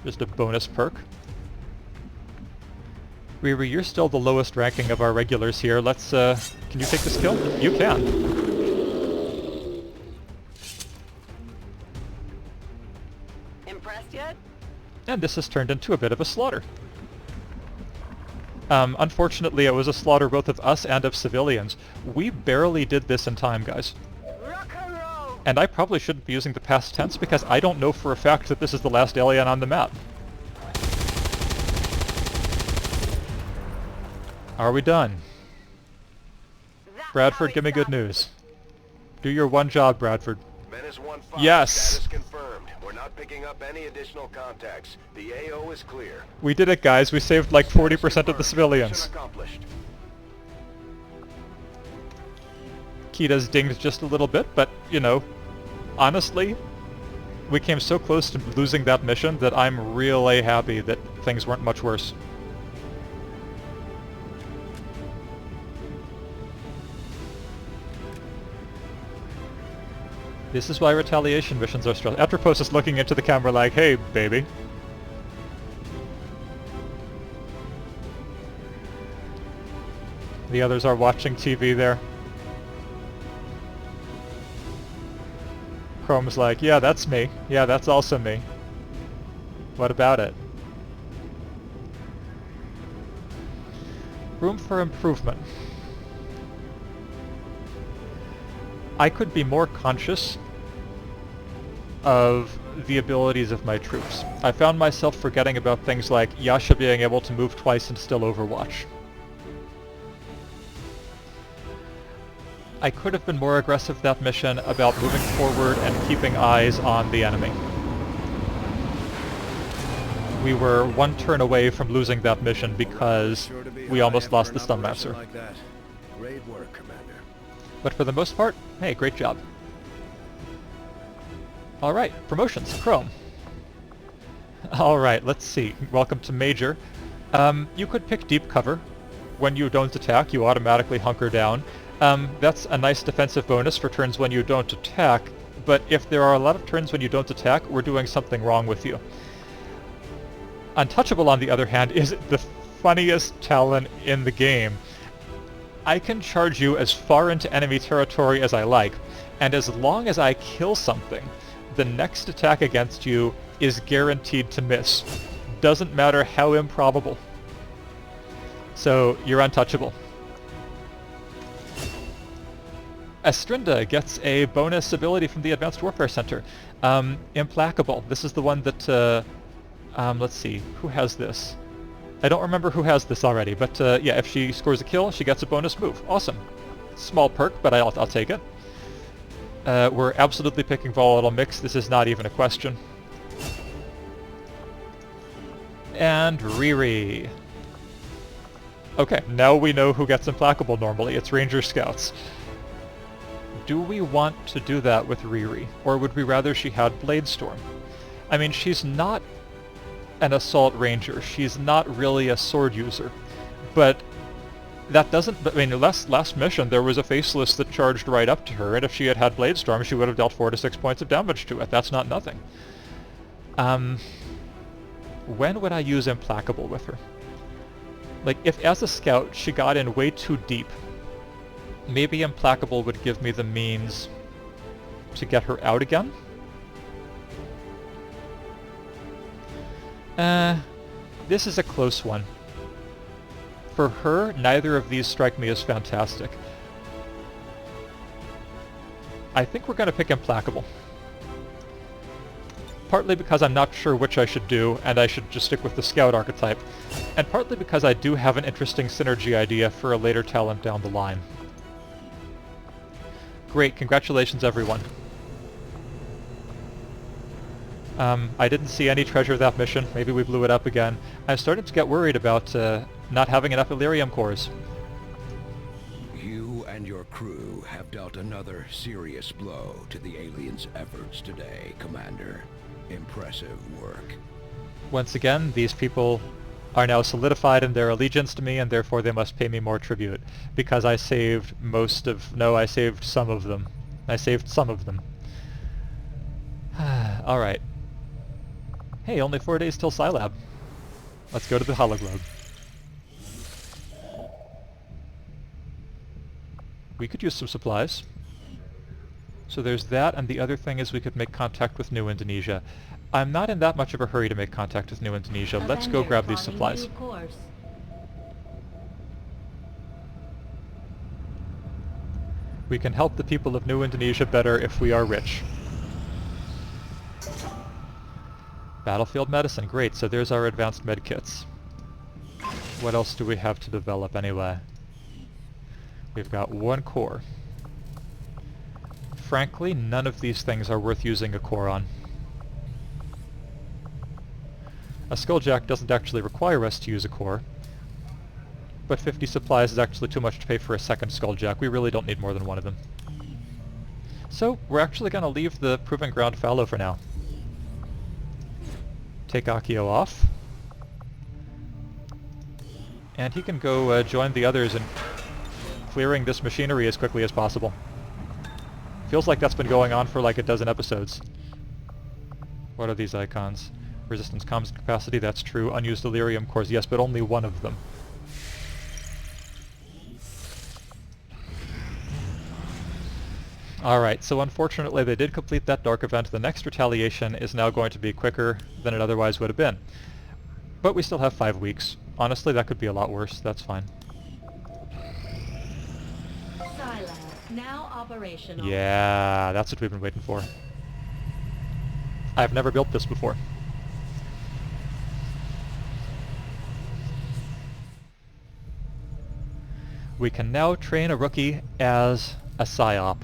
Just a bonus perk. Riri, you're still the lowest ranking of our regulars here. Let's, can you take this kill? You can. Impressed yet? And this has turned into a bit of a slaughter. Unfortunately, it was a slaughter both of us and of civilians. We barely did this in time, guys. Rock and roll! And I probably shouldn't be using the past tense because I don't know for a fact that this is the last alien on the map. Are we done? That's Bradford, how give me it's good done. news. Do your one job, Bradford. Menace 1-5, Yes! status confirmed. We're not picking up any additional contacts. The AO is clear. We did it, guys. We saved like 40% of the civilians. Mission accomplished. Kita's dinged just a little bit, but, you know, honestly, we came so close to losing that mission that I'm really happy that things weren't much worse. This is why retaliation missions are stressful. Atropos is looking into the camera like, hey, baby. The others are watching TV there. Chrome's like, yeah, that's me. Yeah, that's also me. What about it? Room for improvement. I could be more conscious of the abilities of my troops. I found myself forgetting about things like Yasha being able to move twice and still overwatch. I could have been more aggressive that mission about moving forward and keeping eyes on the enemy. We were one turn away from losing that mission because we almost lost the Stun Master. Like that. Great work, Commander. But for the most part, hey, great job. Alright, promotions, Chrome. Alright, let's see. Welcome to Major. You could pick deep cover. When you don't attack, you automatically hunker down. That's a nice defensive bonus for turns when you don't attack, but if there are a lot of turns when you don't attack, we're doing something wrong with you. Untouchable, on the other hand, is the funniest talent in the game. I can charge you as far into enemy territory as I like, and as long as I kill something, the next attack against you is guaranteed to miss. Doesn't matter how improbable. So, you're untouchable. Estrinda gets a bonus ability from the Advanced Warfare Center. Implacable. This is the one that, let's see, who has this? I don't remember who has this already, but yeah, if she scores a kill, she gets a bonus move. Awesome. Small perk, but I'll take it. We're absolutely picking Volatile Mix. This is not even a question. And Riri. Okay, now we know who gets Implacable normally. It's Ranger Scouts. Do we want to do that with Riri? Or would we rather she had Bladestorm? I mean, she's not an Assault Ranger. She's not really a sword user. But That doesn't... I mean, last mission, there was a Faceless that charged right up to her, and if she had had Blade Storm, she would have dealt 4 to 6 points of damage to it. That's not nothing. When would I use Implacable with her? Like, if as a scout she got in way too deep, maybe Implacable would give me the means to get her out again? This is a close one. For her, neither of these strike me as fantastic. I think we're going to pick Implacable. Partly because I'm not sure which I should do, and I should just stick with the Scout archetype. And partly because I do have an interesting synergy idea for a later talent down the line. Great, congratulations everyone. I didn't see any treasure of that mission. Maybe we blew it up again. I'm starting to get worried about not having enough Illyrium cores. You and your crew have dealt another serious blow to the aliens' efforts today, Commander. Impressive work. Once again, these people are now solidified in their allegiance to me, and therefore they must pay me more tribute. Because I saved most of... No, I saved some of them. I saved some of them. Alright. Hey, only 4 days till Scilab. Let's go to the Hologlobe. We could use some supplies. So there's that, and the other thing is we could make contact with New Indonesia. I'm not in that much of a hurry to make contact with New Indonesia. Let's go grab these supplies. We can help the people of New Indonesia better if we are rich. Battlefield medicine, great, so there's our advanced med kits. What else do we have to develop anyway? We've got 1 core. Frankly, none of these things are worth using a core on. A Skulljack doesn't actually require us to use a core, but 50 supplies is actually too much to pay for a second Skulljack. We really don't need more than 1 of them. So, we're actually going to leave the Proving Ground fallow for now. Take Akio off. And he can go join the others in clearing this machinery as quickly as possible. Feels like that's been going on for like a dozen episodes. What are these icons? Resistance comms capacity, that's true. Unused Delirium cores, yes, but only 1 of them. Alright, so unfortunately they did complete that dark event. The next retaliation is now going to be quicker than it otherwise would have been. But we still have 5 weeks. Honestly, that could be a lot worse. That's fine. Scilab, now operational. Yeah, that's what we've been waiting for. I've never built this before. We can now train a rookie as a PSYOP.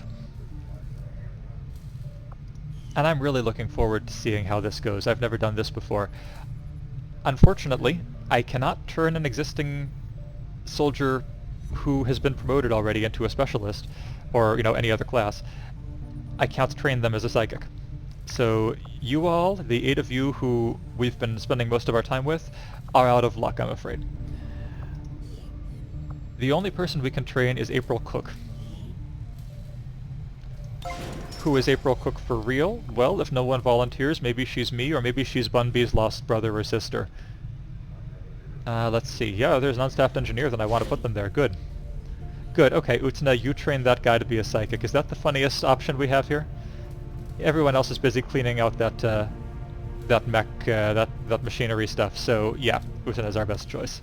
And I'm really looking forward to seeing how this goes. I've never done this before. Unfortunately, I cannot turn an existing soldier who has been promoted already into a specialist, or, you know, any other class. I can't train them as a psychic. So you all, the 8 of you who we've been spending most of our time with, are out of luck, I'm afraid. The only person we can train is April Cook. Who is April Cook for real? Well, if no one volunteers, maybe she's me, or maybe she's Bunby's lost brother or sister. Let's see. Yeah, there's an unstaffed engineer, then I want to put them there. Good. Good, okay, Utna, you train that guy to be a psychic. Is that the funniest option we have here? Everyone else is busy cleaning out that mech, that machinery stuff, so yeah, Utna is our best choice.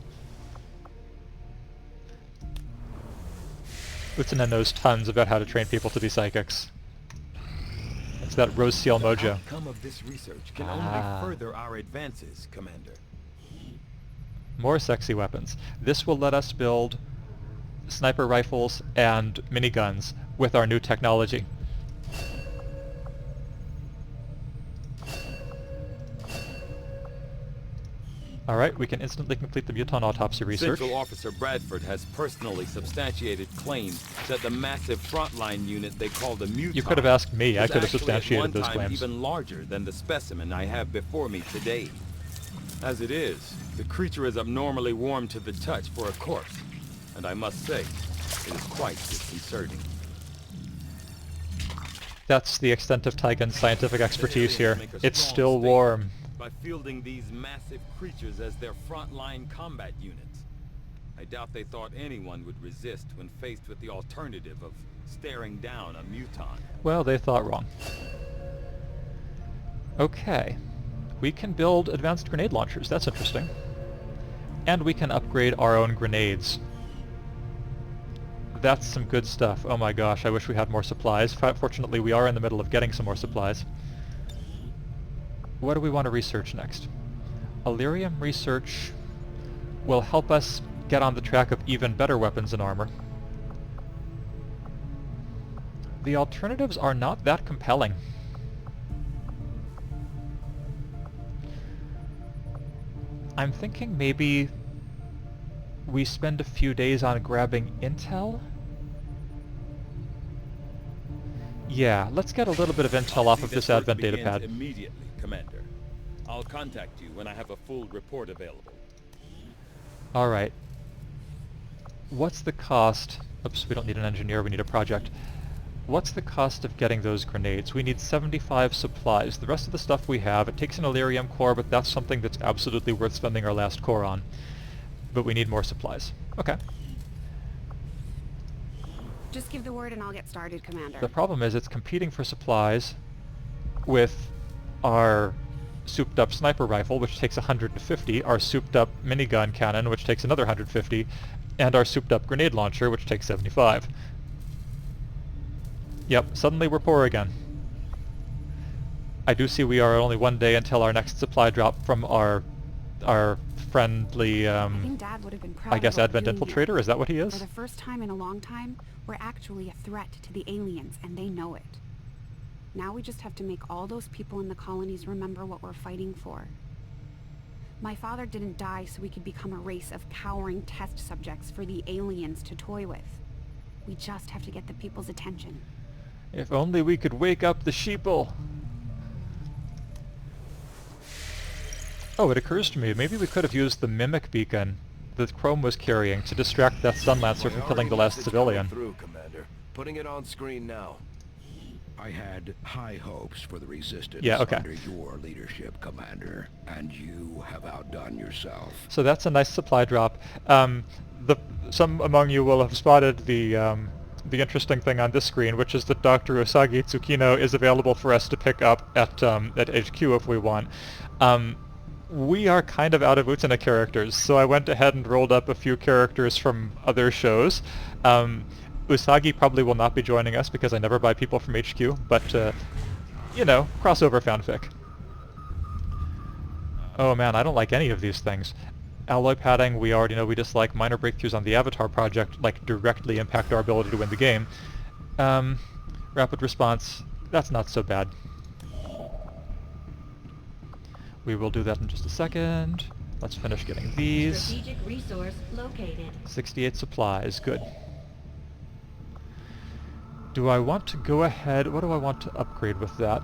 Utna knows tons about how to train people to be psychics. It's that Rose Seal mojo. The outcome of this research can only further our advances, Commander. More sexy weapons. This will let us build sniper rifles and miniguns with our new technology. Alright, we can instantly complete the mutant autopsy research. Central Officer Bradford has personally substantiated claims that the massive frontline unit they call the mutant... You could have asked me, I could have substantiated those claims. Even larger than the specimen I have before me today. As it is, the creature is abnormally warm to the touch for a corpse. and I must say, it is quite disconcerting. That's the extent of Tygan's scientific expertise here. Make a It's strong still statement warm. by fielding these massive creatures as their frontline combat units. I doubt they thought anyone would resist when faced with the alternative of staring down a muton. Well, they thought wrong. Okay. We can build advanced grenade launchers. That's interesting. And we can upgrade our own grenades. That's some good stuff. Oh my gosh, I wish we had more supplies. Fortunately, we are in the middle of getting some more supplies. What do we want to research next? Illyrium research will help us get on the track of even better weapons and armor. The alternatives are not that compelling. I'm thinking maybe we spend a few days on grabbing intel? Yeah, let's get a little bit of intel off of this Advent datapad. Immediately, Commander. I'll contact you when I have a full report available. Alright. What's the cost? Oops, we don't need an engineer, we need a project. What's the cost of getting those grenades? We need 75 supplies. The rest of the stuff we have, it takes an Illyrium core, but that's something that's absolutely worth spending our last core on. But we need more supplies. Okay. Just give the word and I'll get started, Commander. The problem is it's competing for supplies with our souped-up sniper rifle, which takes 150, our souped-up minigun cannon, which takes another 150, and our souped-up grenade launcher, which takes 75. Yep, suddenly we're poor again. I do see we are only one day until our next supply drop from our friendly, I think Dad would have been proud I guess of what Advent we're doing Infiltrator, here. is that what he For is? the first time in a long time, we're actually a threat to the aliens, and they know it. Now we just have to make all those people in the colonies remember what we're fighting for. My father didn't die so we could become a race of cowering test subjects for the aliens to toy with. We just have to get the people's attention. If only we could wake up the sheeple! Oh, it occurs to me, maybe we could have used the mimic beacon that Chrome was carrying to distract that Sunlancer from killing the last civilian. Through, Commander. Putting it on screen now. I had high hopes for the Resistance Yeah, okay. under your leadership, Commander, and you have outdone yourself. So that's a nice supply drop. Some among you will have spotted the interesting thing on this screen, which is that Dr. Usagi Tsukino is available for us to pick up at HQ if we want. We are kind of out of Utena characters, so I went ahead and rolled up a few characters from other shows. Usagi probably will not be joining us because I never buy people from HQ, but, you know, crossover fanfic. Oh man, I don't like any of these things. Alloy padding, we already know we dislike. Minor breakthroughs on the Avatar project, like, directly impact our ability to win the game. Rapid response, that's not so bad. We will do that in just a second. Let's finish getting these. Strategic resource located. 68 supplies, good. Do I want to go ahead? What do I want to upgrade with that?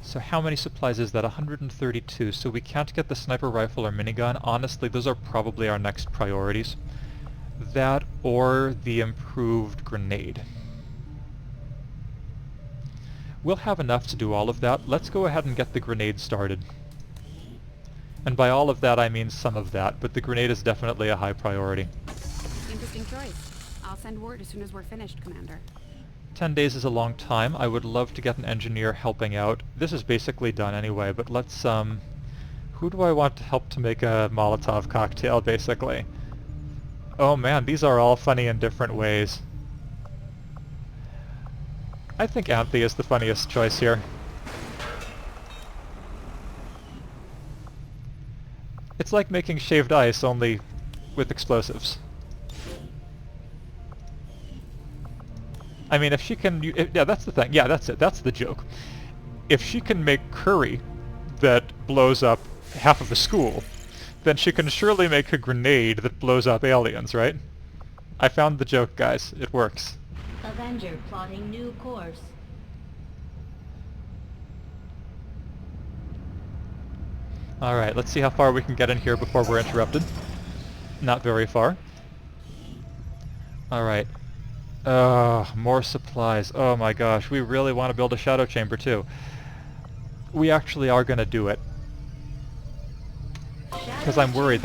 So how many supplies is that? 132. So we can't get the sniper rifle or minigun. Honestly, those are probably our next priorities. That or the improved grenade. We'll have enough to do all of that. Let's go ahead and get the grenade started. And by all of that, I mean some of that, but the grenade is definitely a high priority. Interesting choice. I'll send word as soon as we're finished, Commander. 10 days is a long time. I would love to get an engineer helping out. This is basically done anyway, but let's, who do I want to help to make a Molotov cocktail, basically? Oh man, these are all funny in different ways. I think Anthe is the funniest choice here. It's like making shaved ice, only with explosives. I mean, if she can... yeah, that's the thing. Yeah, that's it. That's the joke. If she can make curry that blows up half of a school, then she can surely make a grenade that blows up aliens, right? I found the joke, guys. It works. Avenger plotting new course. Alright, let's see how far we can get in here before we're interrupted. Not very far. Alright. More supplies. Oh my gosh, we really want to build a shadow chamber too. We actually are going to do it. Because I'm worried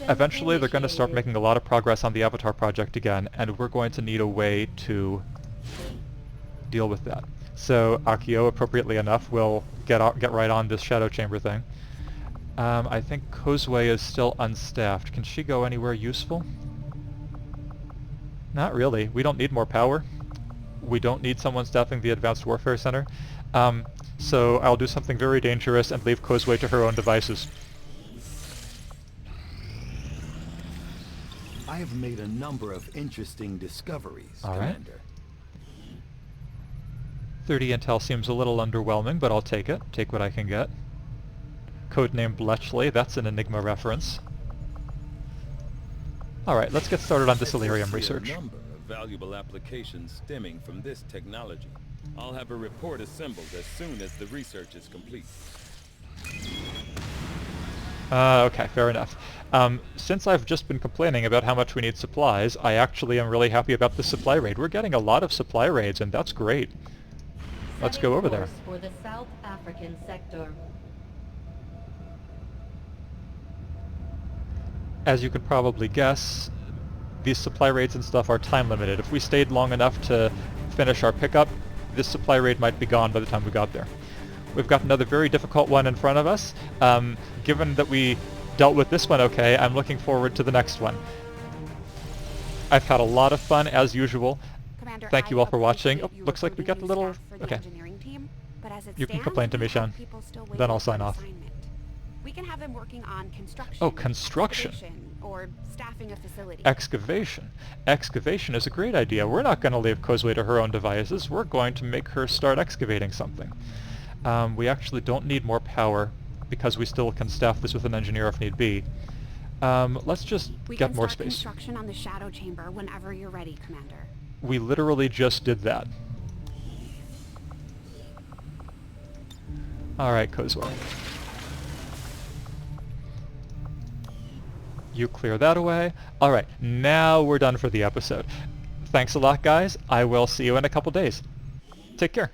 eventually they're going to start making a lot of progress on the Avatar project again, and we're going to need a way to deal with that. So Akio, appropriately enough, will get right on this shadow chamber thing. I think Kozue is still unstaffed. Can she go anywhere useful? Not really. We don't need more power. We don't need someone staffing the Advanced Warfare Center. So I'll do something very dangerous and leave Kozue to her own devices. I have made a number of interesting discoveries, All right. Commander. 30 intel seems a little underwhelming, but I'll take it. Take what I can get. Codename Bletchley, that's an Enigma reference. Alright, let's get started on this Illyrium research. A number of valuable applications stemming from this technology. I'll have a report assembled as soon as the research is complete. Okay, fair enough. Since I've just been complaining about how much we need supplies, I actually am really happy about the supply raid. We're getting a lot of supply raids, and that's great. Let's go over there. For the South African sector. As you could probably guess, these supply raids and stuff are time limited. If we stayed long enough to finish our pickup, this supply raid might be gone by the time we got there. We've got another very difficult one in front of us. Given that we dealt with this one okay, I'm looking forward to the next one. I've had a lot of fun, as usual. Commander, Thank you all for watching. Oh, you looks like we got a recruiting little... new staff for the Okay. engineering team, but as it You can stands, complain to we me, have Sean. people still Then waiting I'll for sign an off. assignment. We can have them working on construction. Oh, construction. Excavation, or staffing a facility. Excavation. Excavation is a great idea. We're not going to leave Kozue to her own devices. We're going to make her start excavating something. We actually don't need more power because we still can staff this with an engineer if need be. Let's just We get can more start space. construction on the shadow chamber whenever you're ready, Commander. We literally just did that. Alright, Kozue. You clear that away. Alright, now we're done for the episode. Thanks a lot, guys. I will see you in a couple days. Take care.